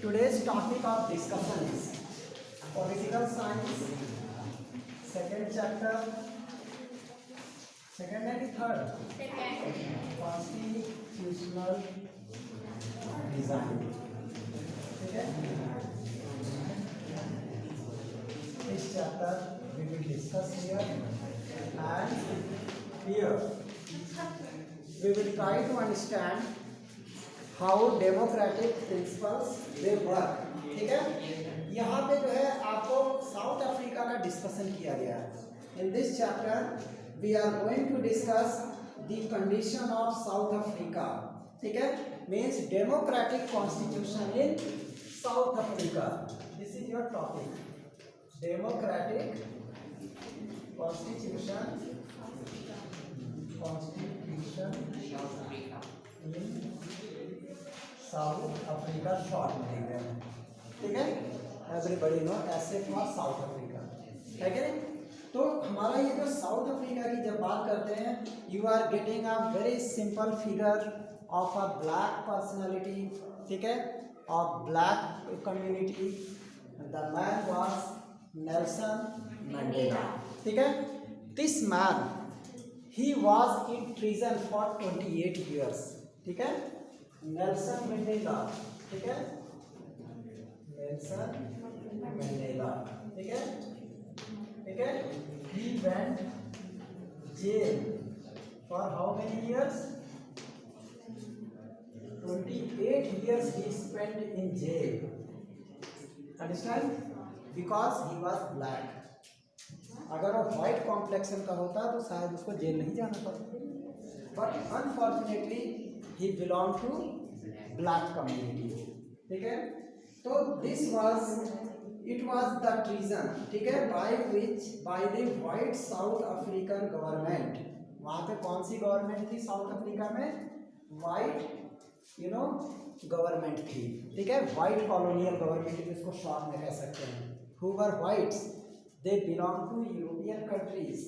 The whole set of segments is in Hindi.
today's topic of discussion is political science, second chapter, second and third, constitutional design. ठीक है, इस chapter we will discuss here, and here we will try to understand how democratic principles they work. ठीक है, यहाँ पे जो है आपको साउथ अफ्रीका का डिस्कशन किया गया है. In this chapter we are going to discuss the condition of South Africa. ठीक है, means democratic constitution in South Africa. This is your topic. Democratic constitution in south Africa short में लिख रहे हैं. ठीक है, एवरीबडी नो ऐसे फॉर साउथ अफ्रीका है कि नहीं. तो हमारा ये जो साउथ अफ्रीका की जब बात करते हैं, you are getting a very simple figure of a black personality. ठीक है, of black community. The man was Nelson Mandela. ठीक है, this man he was in prison for 28 years. ठीक है, नेल्सन मंडेला. ठीक है, नेल्सन मंडेला. ठीक है, ठीक है, he went jail for how many years? 28 years he spent in jail. Understand? Because he was black. अगर वो व्हाइट कॉम्प्लेक्शन का होता तो शायद उसको जेल नहीं जाना पड़ता, but unfortunately he belong to black community. ठीक है, तो this was it was the treason. ठीक है, by the white South African government. वहाँ पे कौन सी गवर्नमेंट थी साउथ अफ्रीका में? वाइट गवर्नमेंट थी. ठीक है, वाइट कॉलोनियल गवर्नमेंट जिसको शॉर्ट में कह सकते हैं. who were whites, they belong to European countries,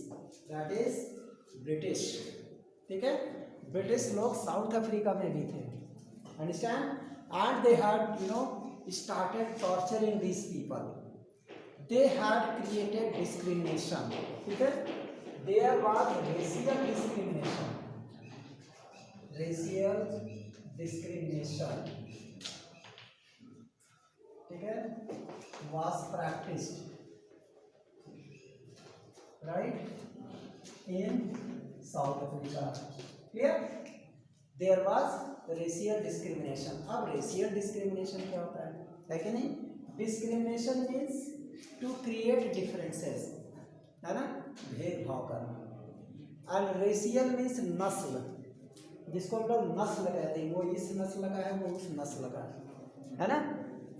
that is British. ठीक है, ब्रिटिश लोग साउथ अफ्रीका में भी थे. Understand? And they had started torturing these people. They had created discrimination. ठीक है, there was racial discrimination. Racial discrimination. ठीक है, was practiced, right, in South Africa. Clear? There was racial discrimination. अब racial discrimination क्या होता है कि नहीं? Discrimination means to create differences, है ना, भेदभाव करना. and racial means नस्ल, जिसको हम लोग नस्ल कहते हैं. वो इस नस्ल का है, वो उस नस्ल का है ना,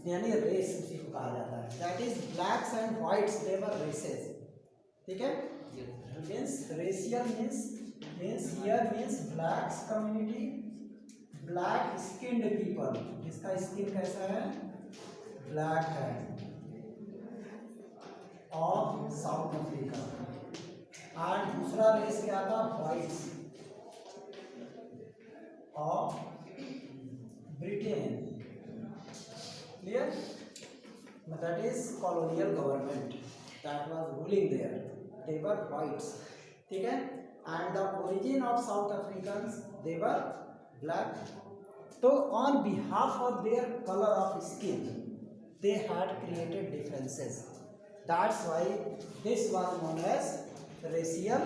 यानी रेस उसी को कहा जाता है. That is blacks and whites, they were races. ठीक है, means racial means here means blacks community, black skinned people, जिसका स्किन कैसा है? ब्लैक है, ऑफ साउथ अफ्रीका. एंड दूसरा रेस क्या था? Whites of Britain. Clear? That is colonial government that was ruling there. They were whites. ठीक है, and the origin of South Africans, they were black. So on behalf of their color of skin, they had created differences. That's why this was known as racial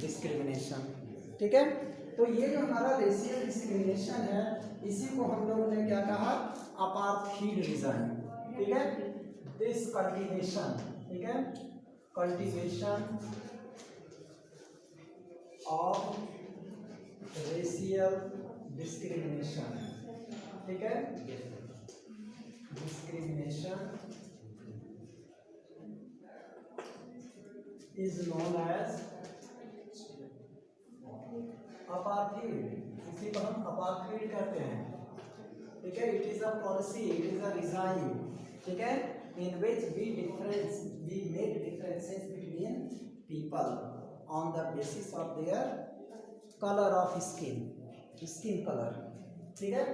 discrimination. ठीक है, तो ये जो हमारा रेशियल डिस्क्रिमिनेशन है, इसी को हम लोगों ने क्या कहा? अपार्थीडिज्म. ठीक है, दिस कल्टीवेशन. ठीक है, कल्टीवेशन ऑफ रेशियल डिस्क्रिमिनेशन. ठीक है, discrimination is known as apartheid. इसी को हम अपार्थीड कहते हैं. ठीक है, it is a policy, it is a regime. ठीक है, in which we make differences between people on the basis of their colour of skin colour. ठीक है,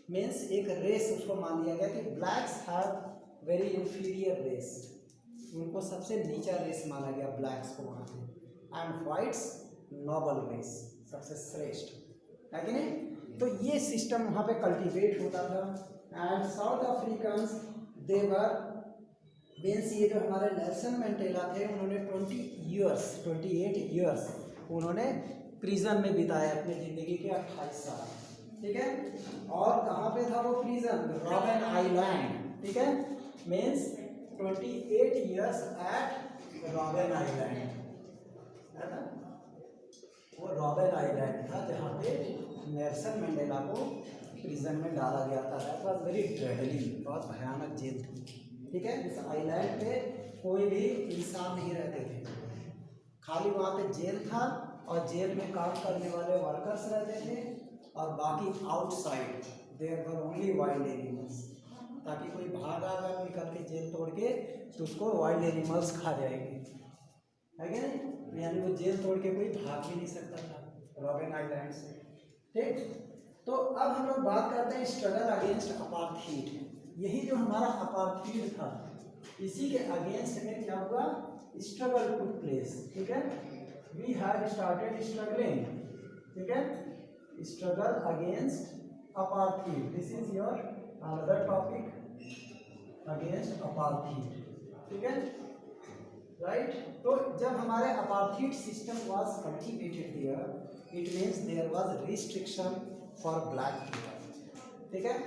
मीन्स एक रेस उसको मान लिया गया कि blacks have very inferior race, उनको सबसे नीचा रेस माना गया ब्लैक्स को वहाँ पे, एंड वाइट्स नोबल रेस, सबसे श्रेष्ठ, है कि नहीं। तो ये सिस्टम वहाँ पे कल्टीवेट होता था। And south Africans they were means ये जो हमारे नेल्सन मंडेला थे उन्होंने 28 ईयर्स उन्होंने प्रिजन में बिताए अपनी ज़िंदगी के 28 साल, ठीक है। और कहाँ पे था वो प्रिजन? रॉबिन आइलैंड, ठीक है। Means 28 years at Robben Island, है ना। वो रॉबिन आइलैंड था जहाँ पे नेल्सन मंडेला को प्रिजन में डाला गया था। दैट वाज वेरी ड्रेडली, बहुत भयानक जेल थी, ठीक है। इस आइलैंड पे कोई भी इंसान नहीं रहते थे, खाली वहाँ पे जेल था और जेल में काम करने वाले वर्कर्स रहते थे, और बाकी outside there were only wild animals, ताकि कोई भाग आकर निकल के जेल तोड़ के तो उसको वाइल्ड एनिमल्स खा जाएंगे, है क्या नहीं। यानी वो जेल तोड़ के कोई भाग भी नहीं सकता था रॉबिन आइलैंड से, ठीक। तो अब हम लोग बात करते हैं स्ट्रगल अगेंस्ट अपार्थीड। यही जो हमारा अपार्थीड था इसी के अगेंस्ट में क्या हुआ? स्ट्रगल टुक प्लेस, ठीक है। वी हैव स्टार्टेड स्ट्रगलिंग, ठीक है, struggle against apartheid. This is your another topic, against apartheid, ठीक है, राइट। तो जब हमारे apartheid system was cultivated here, it means there was restriction for black people, ठीक है।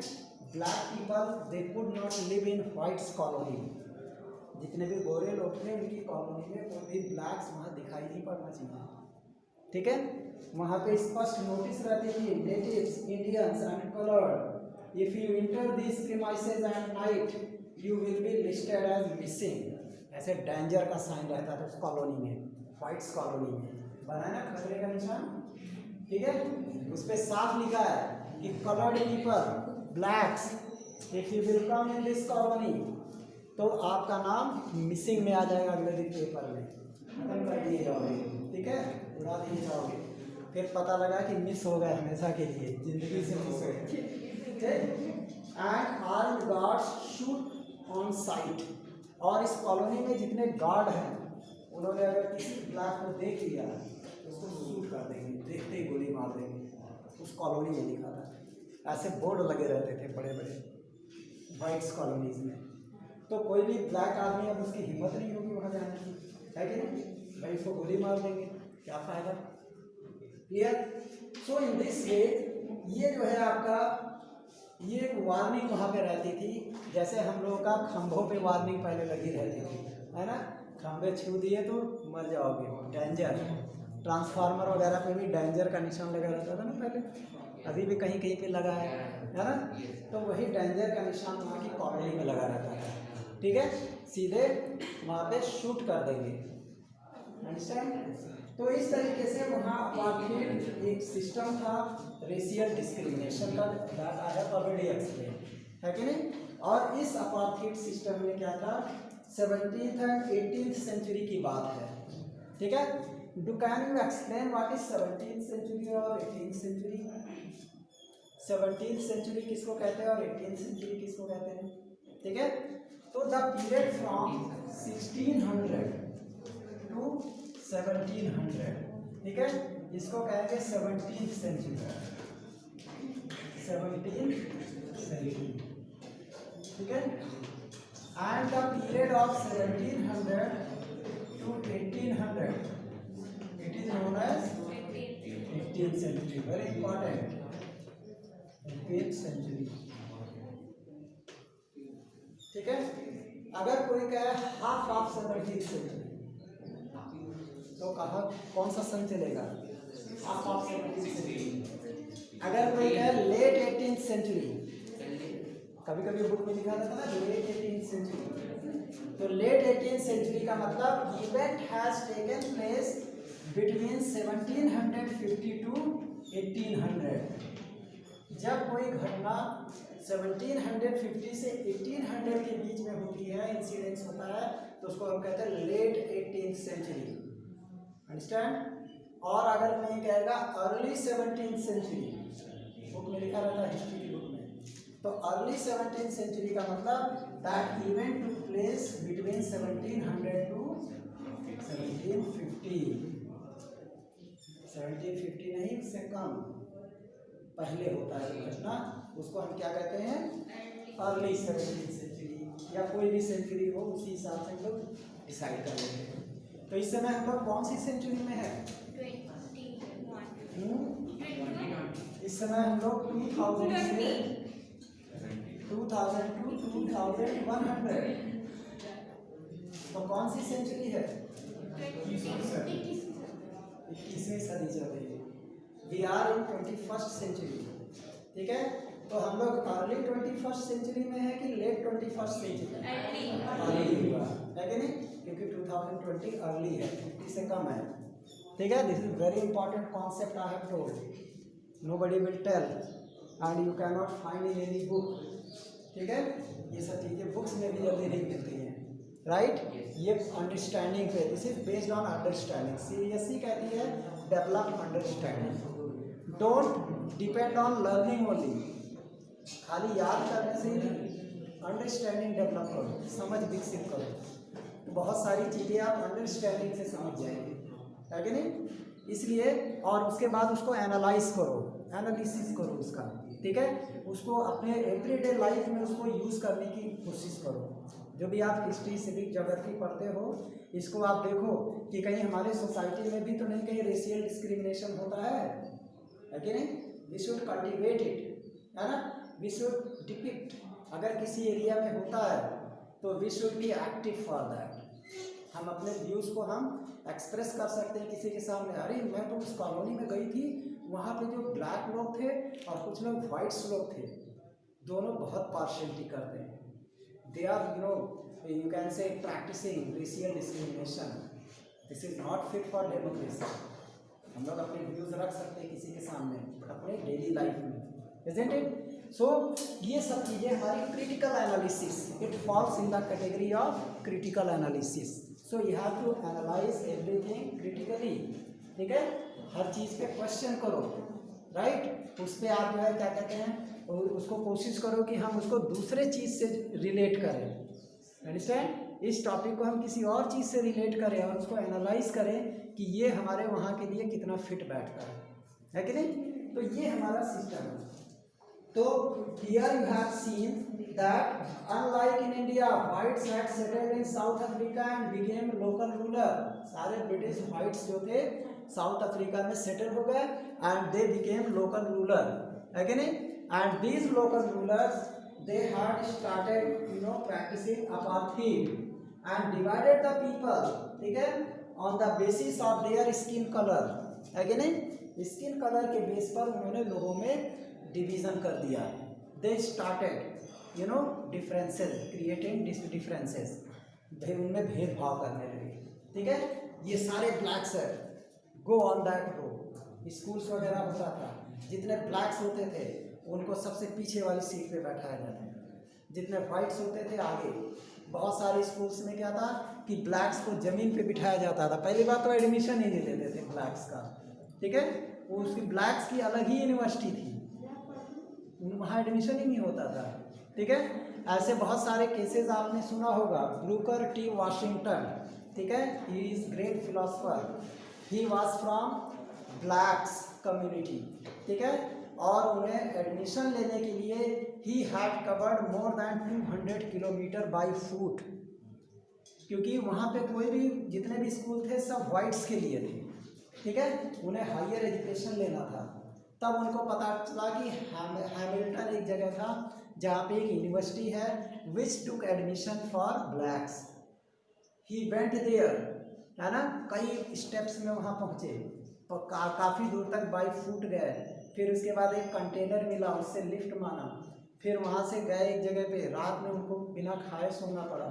Black people they could not live in whites colony. जितने भी गोरे लोग थे उनकी कॉलोनी में कोई भी ब्लैक्स वहाँ दिखाई नहीं पड़ना चाहिए, ठीक है। वहाँ पे स्पष्ट नोटिस रहती थी, natives, Indians and coloured, if you enter this premises at night you will be listed as missing. ऐसे डेंजर का साइन रहता था उस कॉलोनी में, व्हाइट्स कॉलोनी में बनाया ना खतरे का निशान, ठीक है। उस पर साफ लिखा है कि coloured people, blacks, if you will come in this colony, तो आपका नाम मिसिंग में आ जाएगा अगले दिन पेपर में, खत्म कर दिए जाओगे, ठीक है, उड़ा दिए जाओगे। फिर पता लगा कि मिस हो गए हमेशा के लिए, जिंदगी से मिस हो गए, ठीक है। And armed guards shoot on site. और इस कॉलोनी में जितने गार्ड हैं उन्होंने अगर किसी ब्लैक को देख लिया तो उसको शूट कर देंगे, देखते ही गोली मार देंगे। उस कॉलोनी में लिखा था, ऐसे बोर्ड लगे रहते थे बड़े बड़े वाइट्स कॉलोनीज में। तो कोई भी ब्लैक आदमी, अब उसकी हिम्मत नहीं होगी वहाँ जाने की, है कि नहीं, भाई उसको गोली मार देंगे, क्या फ़ायदा, क्लियर। सो इन दिस वे ये जो है आपका ये एक वार्निंग वहाँ पे रहती थी, जैसे हम लोगों का खंभों पे वार्निंग पहले लगी रहती थी, है ना, खंभे छू दिए तो मर जाओगे, डेंजर। ट्रांसफार्मर वगैरह पे भी डेंजर का निशान लगा रहता था ना पहले, अभी भी कहीं कहीं पे लगा है ना। तो वही डेंजर का निशान वहाँ की कॉलोनी में लगा रहता है, ठीक है, सीधे वहाँ पे शूट कर देंगे, अंडरस्टैंड। तो इस तरीके से वहाँ अपार्थीड एक सिस्टम था रेशियल डिस्क्रिमिनेशन का, that I have already explain, है कि नहीं। और इस अपार्थीड सिस्टम में क्या था, 17th एंड 18th सेंचुरी की बात है, ठीक है। Do can you explain what is 17th century और 18th सेंचुरी? 17th सेंचुरी किसको कहते हैं और 18th सेंचुरी किसको कहते हैं, ठीक है। तो द पीरियड फ्रॉम 1600 टू 1700, ठीक है, इसको कहेंगे 17th सेंचुरी, 17th सेंचुरी, ठीक है। And the period of 1700 to 1800 it is known as 18th century, very important, 18th century, ठीक है। अगर कोई कहे हाफ ऑफ 17th सेंचुरी तो कहा कौन सा सन चलेगा, हाफ ऑफ 17th सेंचुरी। अगर कोई कहे लेट 18th सेंचुरी, कभी कभी बुक में लिखा रहता है ना लेट 18th सेंचुरी, तो लेट 18th सेंचुरी का मतलब event has taken place between 1750 to 1800। जब कोई घटना 1750 से 1800 के बीच में होती है, इंसिडेंस होता है, तो उसको हम कहते हैं लेट 18th सेंचुरी, अंडरस्टैंड। और अगर कोई कहेगा अर्ली 17th सेंचुरी, बुक में लिखा रहता है हिस्ट्री की बुक में, तो अर्ली 17th सेंचुरी का मतलब that event took place between 1700 to 1750। 1750 नहीं, उससे कम पहले होता है घटना, उसको हम क्या कहते हैं, अर्ली 17th सेंचुरी, या कोई भी सेंचुरी हो उसी हिसाब से हम लोग डिसाइड कर लेते हैं। तो इस समय हम लोग कौन सी सेंचुरी में है? 21। इस समय हम लोग 2000 से 2000 टू 2100, तो कौन सी सेंचुरी है? 21वीं सदी चल रही है। We are in 21st century, ठीक है। तो हम लोग अर्ली 21st सेंचुरी में है कि लेट 21st सेंचुरी? अर्ली हुआ है कि नहीं, क्योंकि 2020 अर्ली है, 50 से कम है, ठीक है। This is very important concept I have told, nobody will tell and you cannot find in any book, ठीक है। ये सब चीज़ें बुक्स में भी जल्दी नहीं मिलती हैं, राइट। ये अंडरस्टैंडिंग पे, this is based on understanding. CBSE कहती है develop understanding, don't depend on learning only, खाली याद करने से ही अंडरस्टैंडिंग डेवलप करो, समझ विकसित करो, बहुत सारी चीज़ें आप अंडरस्टैंडिंग से समझ जाएंगे, है कि नहीं। इसलिए और उसके बाद उसको एनालाइज करो, एनालिसिस करो उसका, ठीक है। उसको अपने एवरीडे लाइफ में उसको यूज़ करने की कोशिश करो। जो भी आप हिस्ट्री, सिविक, ज्योग्राफी पढ़ते हो, इसको आप देखो कि कहीं हमारे सोसाइटी में भी तो नहीं कहीं रेशियल डिस्क्रिमिनेशन होता है कि नहीं। वी शुड कल्टिवेट इट, है ना, वी शुड डिपिक्ट। अगर किसी एरिया में होता है तो we should be active for that. हम अपने व्यूज़ को हम एक्सप्रेस कर सकते हैं किसी के सामने। अरे मैं तो उस कॉलोनी में गई थी, वहाँ पे जो ब्लैक लोग थे और कुछ लोग वाइट्स लोग थे, दोनों बहुत पार्शियलिटी करते हैं। They are you can say practising racial discrimination. This is not fit for democracy. हम लोग अपने व्यूज़ रख सकते हैं किसी के सामने अपने डेली लाइफ में, इजंट इट। सो ये सब चीज़ें हमारी critical analysis, it falls in the category of critical analysis. So you have to analyse everything critically, ठीक है। हर चीज़ पे क्वेश्चन करो, राइट। उस पर आप जो है क्या कहते हैं, और उसको कोशिश करो कि हम उसको दूसरे चीज़ से रिलेट करें, अंडरस्टैंड। इस टॉपिक को हम किसी और चीज़ से रिलेट करें और उसको एनालाइज करें कि ये हमारे वहाँ के लिए कितना फिट बैठता है कि नहीं। तो ये हमारा सिस्टम है। तो here you have seen that unlike in India, whites had settled in South Africa and became local ruler. सारे ब्रिटिश whites जो थे साउथ अफ्रीका में सेटल हो गए and they became local ruler, है कि नहीं। And these local rulers they had started practicing apartheid and divided the people, ठीक है, on the basis of their skin color, है कि नहीं। स्किन कलर के बेस पर उन्होंने लोगों में डिवीज़न कर दिया। They started differences, creating differences, उनमें भेदभाव करने लगे, ठीक है। ये सारे ब्लैक्स है, go on that row. Schools वगैरह होता था, जितने ब्लैक्स होते थे उनको सबसे पीछे वाली सीट पे बैठाया जाता था, जितने वाइट्स होते थे आगे। बहुत सारे स्कूल्स में क्या था कि ब्लैक्स को ज़मीन पे बिठाया जाता था। पहली बात तो एडमिशन ही नहीं देते थे ब्लैक्स का, ठीक है। उसकी ब्लैक्स की अलग ही यूनिवर्सिटी थी, वहाँ एडमिशन ही नहीं होता था, ठीक है। ऐसे बहुत सारे केसेस आपने सुना होगा। ब्रूकर टी वाशिंगटन, ठीक है, he is great philosopher, he was from blacks community, ठीक है। और उन्हें एडमिशन लेने के लिए he had covered more than 200 kilometre by foot, क्योंकि वहाँ पे कोई भी जितने भी स्कूल थे सब वाइट्स के लिए थे, ठीक है। उन्हें हायर एजुकेशन लेना था। तब उनको पता चला कि हैमिल्टन एक जगह था जहाँ पे एक यूनिवर्सिटी है which took admission for blacks. He went there, है ना, कई स्टेप्स में वहाँ पहुँचे, तो काफ़ी दूर तक बाई फुट गए। फिर उसके बाद एक कंटेनर मिला, उससे लिफ्ट माना, फिर वहाँ से गए एक जगह पे, रात में उनको बिना खाए सोना पड़ा,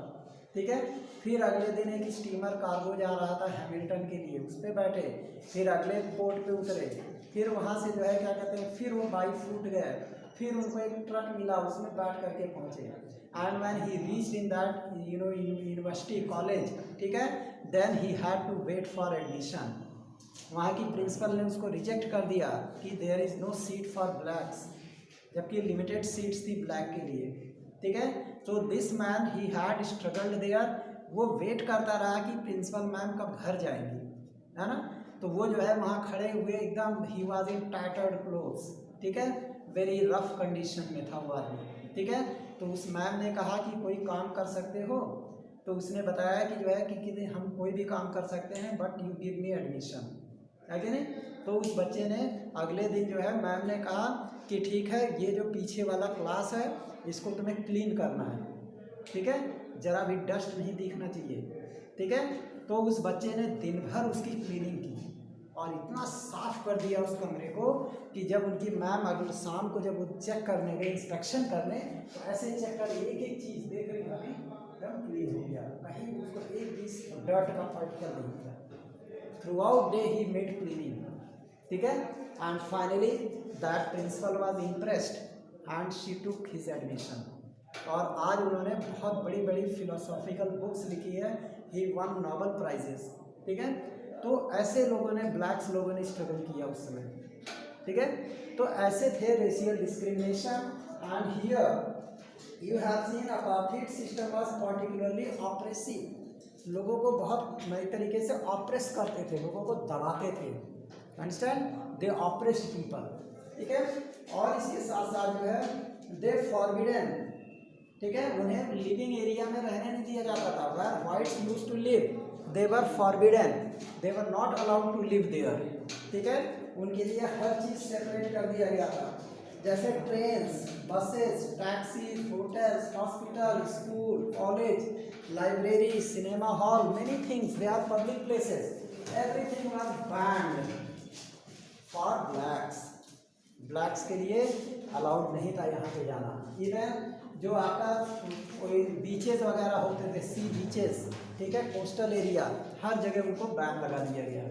ठीक है। फिर अगले दिन एक स्टीमर कार्गो जा रहा था हैमिल्टन के लिए, उस पर बैठे, फिर अगले पोर्ट पे उतरे, फिर वहाँ से जो है क्या कहते हैं, फिर वो बाई फुट गए, फिर उनको एक ट्रक मिला, उसमें बैठ करके पहुँचे। And when he reached in that university college, ठीक है, then he had to wait for admission. वहाँ की प्रिंसिपल ने उसको रिजेक्ट कर दिया कि there is no seat for blacks, जबकि लिमिटेड सीट्स थी ब्लैक के लिए, ठीक है। तो this man he had struggled there, वो वेट करता रहा कि प्रिंसिपल मैम कब घर जाएंगी, है ना। तो वो जो है वहाँ खड़े हुए एकदम, he was in tattered clothes, ठीक है, वेरी रफ कंडीशन में था वो आदमी, ठीक है। तो उस मैम ने कहा कि कोई काम कर सकते हो, तो उसने बताया कि जो है कि हम कोई भी काम कर सकते हैं but you give me admission, है कि नहीं। तो उस बच्चे ने अगले दिन जो है मैम ने कहा कि ठीक है, ये जो पीछे वाला क्लास है इसको तुम्हें क्लीन करना है, ठीक है, ज़रा भी डस्ट नहीं दिखना चाहिए, ठीक है। तो उस बच्चे ने दिन भर उसकी क्लीनिंग की और इतना साफ कर दिया उस कमरे को कि जब उनकी मैम अगले शाम को जब वो चेक करने गए, इंस्पेक्शन करने, तो ऐसे चेक कर एक एक चीज़ देख रही अभी एकदम क्लीन हो गया, कहीं उसको एक भी डर्ट का पार्टिकल नहीं था। Throughout day he made cleaning, ठीक है। And finally that principal was impressed and she took his admission. और आज उन्होंने बहुत बड़ी बड़ी फिलोसॉफिकल बुक्स लिखी है, ही वन नोबेल प्राइजेस, ठीक है। तो ऐसे लोगों ने, ब्लैक्स लोगों ने स्ट्रगल किया उस समय, ठीक है। तो ऐसे थे racial discrimination. And here you have seen apartheid system was particularly oppressive, लोगों को बहुत नए तरीके से ऑप्रेस करते थे, लोगों को दबाते थे, अंडरस्टैंड, दे ऑप्रेस्ड पीपल, ठीक है। और इसके साथ साथ जो है दे फॉरबिडन, ठीक है, उन्हें लिविंग एरिया में रहने नहीं दिया जाता था, where whites used to live they were forbidden, they were not allowed to live there, ठीक है। उनके लिए हर चीज़ सेपरेट कर दिया गया था, जैसे trains, buses, taxis, hotels, hospital, school, college, library, cinema hall, many things, they are public places, everything was banned for blacks, blacks के लिए अलाउड नहीं था यहाँ पे जाना। इवन जो आपका कोई बीचेस वगैरह होते थे, सी बीचेस, ठीक है, कोस्टल एरिया, हर जगह उनको बैन लगा दिया गया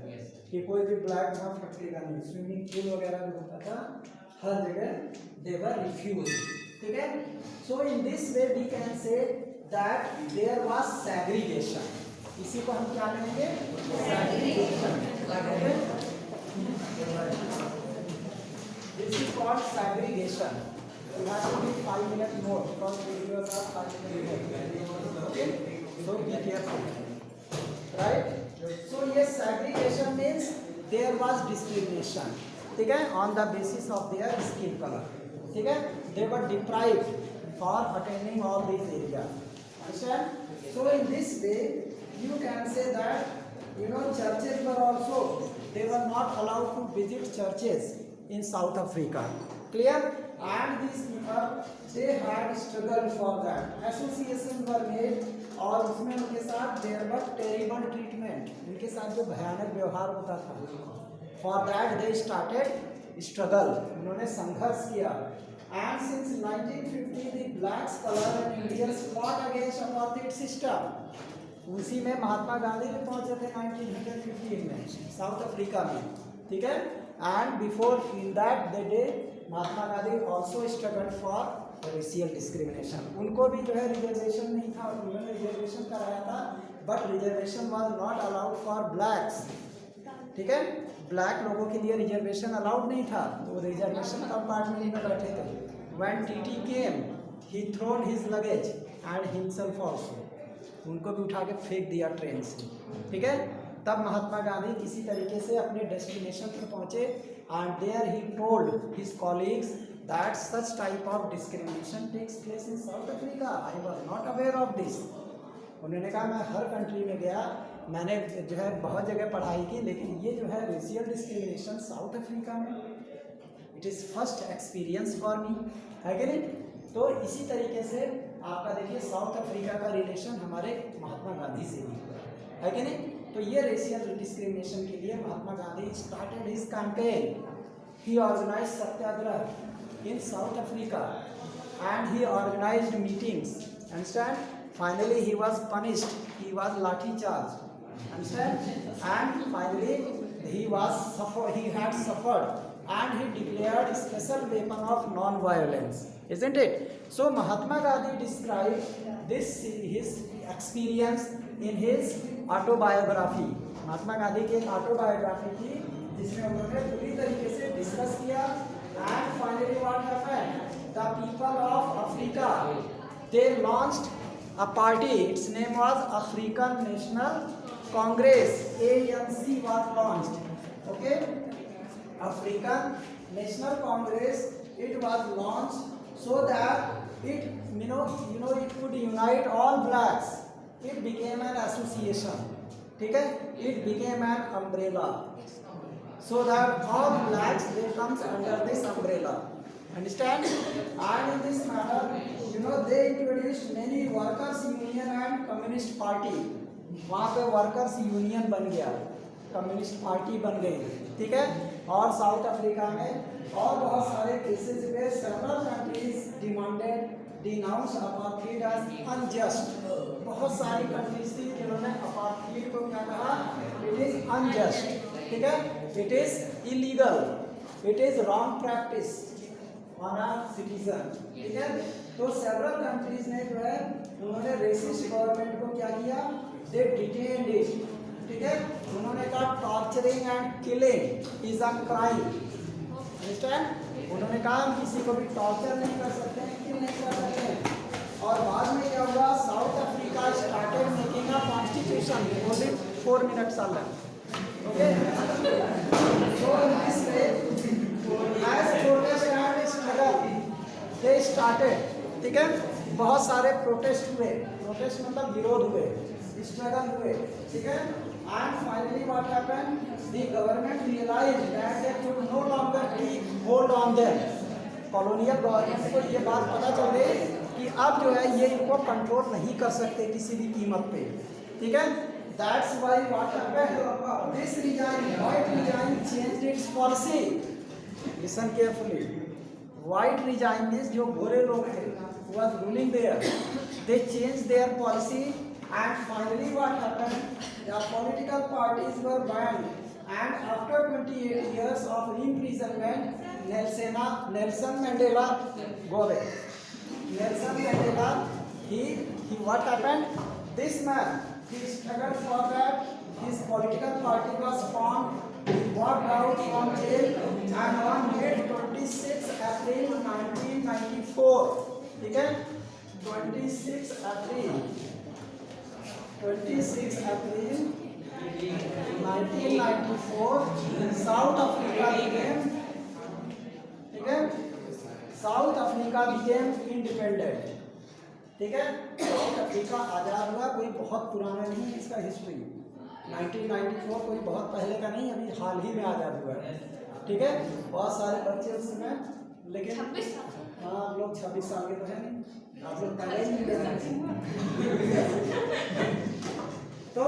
कि कोई भी ब्लैक वहाँ फटकेगा नहीं। स्विमिंग पूल वगैरह जो होता था हर जगह दे वर रिफ्यूज, ठीक है। So in this way we can say that there was segregation, इसी को हम क्या कहेंगे, segregation, this is called segregation. You have to be 5 minutes more because videos are 5 minutes more. Okay, so be careful, right? So yes, segregation means there was discrimination, ठीक है, on the basis of their skin color, ठीक है, they were deprived for attaining all these areas, understand? So in this way you can say that churches were also, they were not allowed to visit churches in South Africa, clear? And these people they had struggled for that, association were made, और उसमें उनके साथ there was terrible treatment, उनके साथ जो भयानक व्यवहार होता था, for that they started struggle, उन्होंने संघर्ष किया। And since 1950 the blacks, color and Indians fought against apartheid system, उसी में महात्मा गांधी भी पहुंचे थे 1915 में साउथ अफ्रीका में, ठीक है। And before in that the day Mahatma Gandhi also struggle for racial discrimination, उनको भी जो है रिजर्वेशन नहीं था, उन्होंने रिजर्वेशन कराया था but reservation was not allowed for blacks, ठीक है, ब्लैक लोगों के लिए रिजर्वेशन अलाउड नहीं था, वो रिजर्वेशन कंपार्टमेंट में बैठे थे। When TT came he thrown his luggage and himself also, उनको भी उठा के फेंक दिया ट्रेन से, ठीक है। तब महात्मा गांधी किसी तरीके से अपने डेस्टिनेशन पर पहुंचे and there he told his colleagues that such type of discrimination takes place in South Africa, I was not aware of this. उन्होंने कहा मैं हर कंट्री में गया, मैंने जो है बहुत जगह पढ़ाई की, लेकिन ये जो है रेशियल डिस्क्रिमिनेशन साउथ अफ्रीका में, it is first experience for me, है कि नहीं। तो इसी तरीके से आपका देखिए साउथ अफ्रीका का रिलेशन हमारे महात्मा गांधी से भी है कि नहीं। तो ये रेशियल डिस्क्रिमिनेशन के लिए Mahatma Gandhi started his campaign, he organised satyagraha in South Africa and he organised meetings, understand. Finally he was punished, he was lathi charge, understand, and finally he had suffered and he declared a special weapon of non-violence, isn't it? So Mahatma Gandhi described this his experience in his autobiography. Mahatma Gandhi की एक ऑटोबायोग्राफी थी जिसमें उन्होंने पूरी तरीके से डिस्कस किया, and finally what happened, the people of Africa, they launched a party. Its name was African National Congress. ANC was launched. Okay, African National Congress. It was launched so that it it could unite all blacks. It became an association. ठीक है? It became an umbrella. So that all blacks they comes under this umbrella. Understand? And in this manner, they introduced many workers union and communist party. वहाँ पे वर्कर्स यूनियन बन गया, कम्युनिस्ट पार्टी बन गई. ठीक है? और साउथ अफ्रीका में और बहुत सारे केसेस पे several countries demanded denounce apartheid as unjust. बहुत सारी कंट्रीज थी जिन्होंने अपार्थाइड को क्या कहा? It is unjust. ठीक है? It is illegal, it is wrong practice on a citizen. ठीक है? तो सेवरल कंट्रीज ने जो है उन्होंने रेसिस्ट गवर्नमेंट को क्या किया? दे डिटेन्ड इट. ठीक है? उन्होंने कहा torturing and killing is a crime. Understand? उन्होंने कहा हम किसी को भी टॉर्चर नहीं कर सकते हैं, किल नहीं कर सकते हैं. और बाद में क्या हुआ? South Africa started making a constitution. Only 4 minutes all. Okay, so this way as protest and struggle they started. ठीक है? बहुत सारे प्रोटेस्ट हुए. प्रोटेस्ट मतलब विरोध हुए, स्ट्रगल हुए. ठीक है? And finally what happened? The government realized that they could no longer keep hold on them. Colonial government को ये बात पता चल गई कि अब जो है ये इनको कंट्रोल नहीं कर सकते किसी भी कीमत पे. ठीक है? That's why what happened? This regime, white regime changed its policy. Listen carefully. White regime means जो गोरे लोग थे was ruling there. They changed their policy. And finally what happened? The political parties were banned. And after 28 years of imprisonment, Nelson Mandela go away. Nelson Mandela, he what happened? This man, he struggled for that. His political party was formed. He walked out from jail and on May 26 April 1994. ठीक है? 26 April 1994 साउथ अफ्रीका became, ठीक है? South Africa became independent. ठीक है? साउथ अफ्रीका आज़ाद हुआ. कोई बहुत पुराना नहीं है इसका हिस्ट्री. 1994 कोई बहुत पहले का नहीं, अभी हाल ही में आज़ाद हुआ है. ठीक है? बहुत सारे बच्चे उस समय, लेकिन हाँ आप लोग 26 साल के तो है नहीं, आप लोग पहले ही तो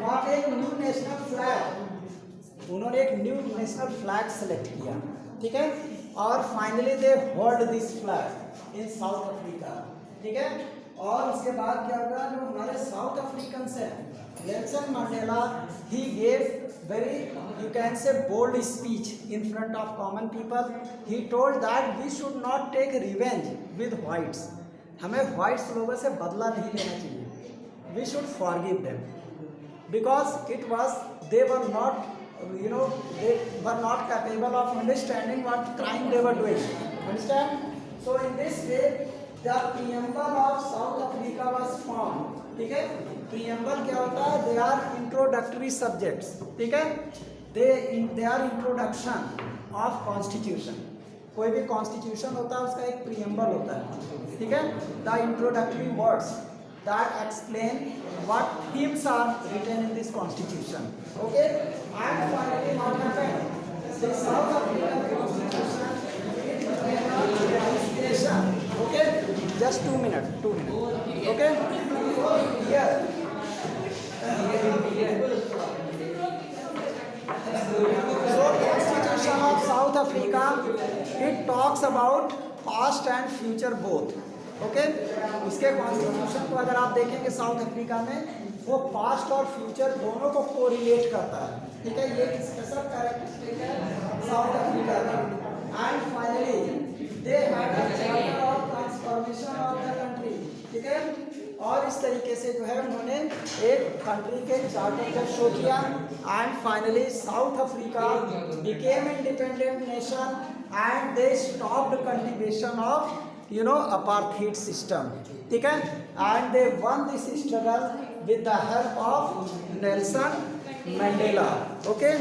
वहाँ पे एक न्यू नेशनल फ्लैग, उन्होंने एक न्यू नेशनल फ्लैग सेलेक्ट किया. ठीक है? और finally they hold this flag in South Africa. ठीक है? और उसके बाद क्या होगा? जो हमारे साउथ अफ्रीकन हैं, Nelson Mandela, he gave very, you can say, bold speech in front of common people. He told that we should not take revenge with whites. हमें whites लोगों से बदला नहीं लेना चाहिए. We should forgive them because they were not, they were not capable of understanding what crime they were doing. Understand? So in this way, the preamble of South Africa was formed. ठीक है? प्रीएम्बल क्या होता है? They are introductory subjects. ठीक है? They are introduction of constitution. कोई भी कॉन्स्टिट्यूशन होता है उसका एक प्रीएम्बल होता है. ठीक है? The introductory words that explain what themes are written in this constitution. Okay? And finally what happened? The South African constitution okay, just 2 minute. Okay, here so Constitution of South Africa, it talks about past and future both. Okay? इसके कॉन्स्टिट्यूशन को अगर आप देखेंगे साउथ अफ्रीका में, वो पास्ट और फ्यूचर दोनों को कोरिलेट करता है. ठीक है? ये एक स्पेशल कैरेक्टरिस्टिक है साउथ अफ्रीका का. And finally they had a charter of transformation of the country. ठीक है? और इस तरीके से जो है उन्होंने एक कंट्री के चार्टर को शो किया. And finally south Africa became independent nation and they stopped cultivation of apartheid system, ठीक है, and they one this struggle with the help of Nelson Mandela, okay.